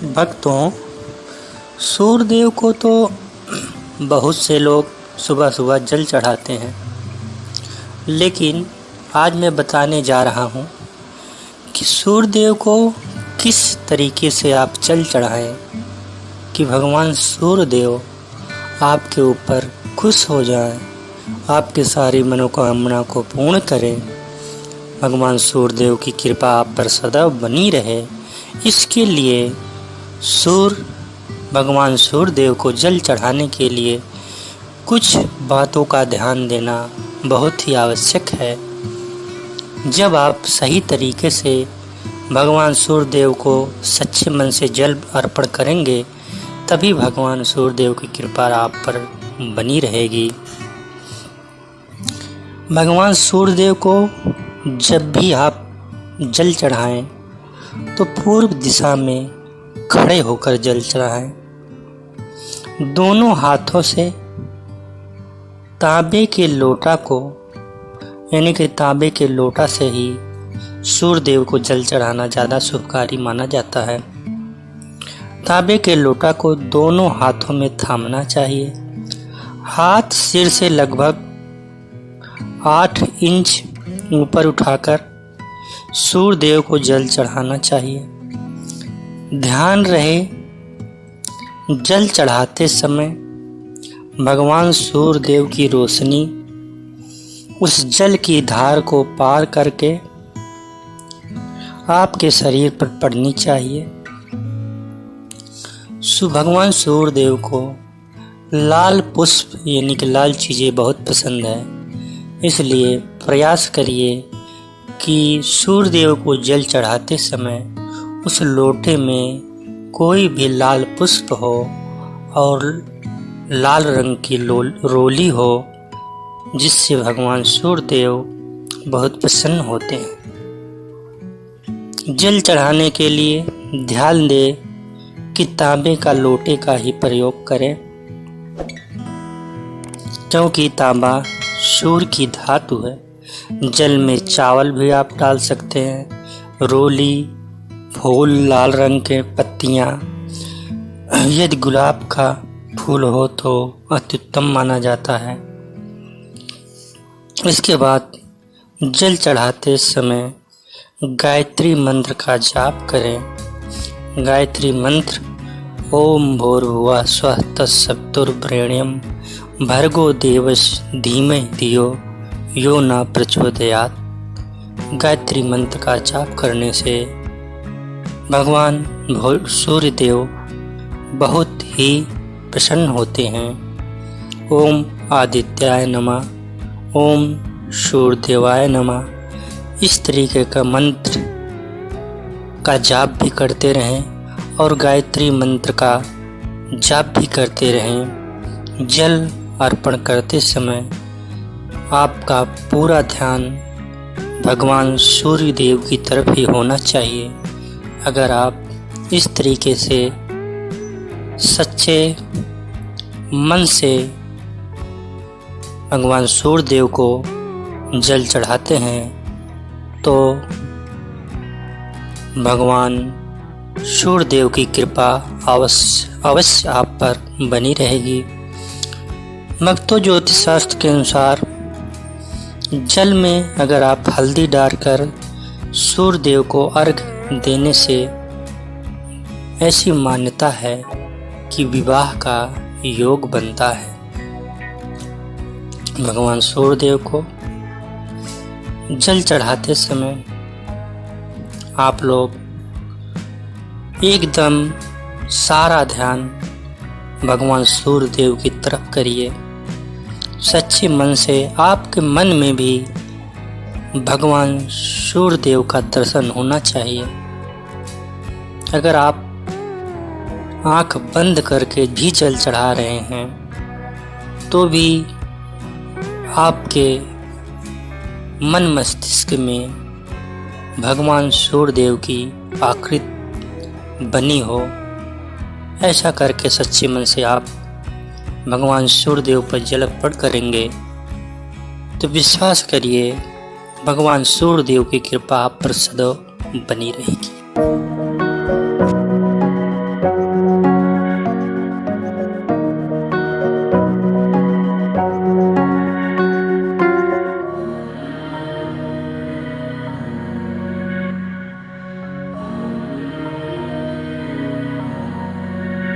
भक्तों, सूर्यदेव को तो बहुत से लोग सुबह सुबह जल चढ़ाते हैं, लेकिन आज मैं बताने जा रहा हूँ कि सूर्यदेव को किस तरीके से आप जल चढ़ाएं कि भगवान सूर्यदेव आपके ऊपर खुश हो जाएं, आपकी सारी मनोकामना को पूर्ण करें। भगवान सूर्यदेव की कृपा आप पर सदैव बनी रहे, इसके लिए भगवान सूर्यदेव को जल चढ़ाने के लिए कुछ बातों का ध्यान देना बहुत ही आवश्यक है। जब आप सही तरीके से भगवान सूर्यदेव को सच्चे मन से जल अर्पण करेंगे, तभी भगवान सूर्यदेव की कृपा आप पर बनी रहेगी। भगवान सूर्यदेव को जब भी आप जल चढ़ाएं तो पूर्व दिशा में खड़े होकर जल चढ़ाएं। दोनों हाथों से तांबे के लोटा को यानी कि तांबे के लोटा से ही सूर्यदेव को जल चढ़ाना ज़्यादा शुभकारी माना जाता है। तांबे के लोटा को दोनों हाथों में थामना चाहिए। हाथ सिर से लगभग 8 इंच ऊपर उठाकर सूर्यदेव को जल चढ़ाना चाहिए। ध्यान रहे, जल चढ़ाते समय भगवान सूर्यदेव की रोशनी उस जल की धार को पार करके आपके शरीर पर पड़नी चाहिए। भगवान सूर्यदेव को लाल पुष्प यानी कि लाल चीज़ें बहुत पसंद है, इसलिए प्रयास करिए कि सूर्यदेव को जल चढ़ाते समय उस लोटे में कोई भी लाल पुष्प हो और लाल रंग की रोली हो, जिससे भगवान सूर्यदेव बहुत प्रसन्न होते हैं। जल चढ़ाने के लिए ध्यान दें कि तांबे का लोटे का ही प्रयोग करें, क्योंकि तांबा सूर्य की धातु है। जल में चावल भी आप डाल सकते हैं, रोली, फूल, लाल रंग के पत्तियाँ, यदि गुलाब का फूल हो तो अत्युत्तम माना जाता है। इसके बाद जल चढ़ाते समय गायत्री मंत्र का जाप करें। गायत्री मंत्र ओम भूर्भुवः स्वः तत्सवितुर्वरेण्यं भर्गो देवस्य धीमहि धियो यो न प्रचोदयात्। गायत्री मंत्र का जाप करने से भगवान सूर्यदेव बहुत ही प्रसन्न होते हैं। ओम आदित्याय नमः, ओम सूर्यदेवाय नमः, इस तरीके का मंत्र का जाप भी करते रहें और गायत्री मंत्र का जाप भी करते रहें। जल अर्पण करते समय आपका पूरा ध्यान भगवान सूर्यदेव की तरफ ही होना चाहिए। अगर आप इस तरीके से सच्चे मन से भगवान सूर्यदेव को जल चढ़ाते हैं तो भगवान सूर्यदेव की कृपा अवश्य आप पर बनी रहेगी। भक्तों, ज्योतिष शास्त्र के अनुसार जल में अगर आप हल्दी डालकर सूर्यदेव को अर्घ देने से ऐसी मान्यता है कि विवाह का योग बनता है। भगवान सूर्यदेव को जल चढ़ाते समय आप लोग एकदम सारा ध्यान भगवान सूर्यदेव की तरफ करिए। सच्चे मन से आपके मन में भी भगवान सूर्यदेव का दर्शन होना चाहिए। अगर आप आंख बंद करके भी जल चढ़ा रहे हैं तो भी आपके मन मस्तिष्क में भगवान सूर्यदेव की आकृति बनी हो। ऐसा करके सच्चे मन से आप भगवान सूर्यदेव पर जल अर्पण करेंगे तो विश्वास करिए भगवान सूर्यदेव की कृपा आप पर सदैव बनी रहेगी।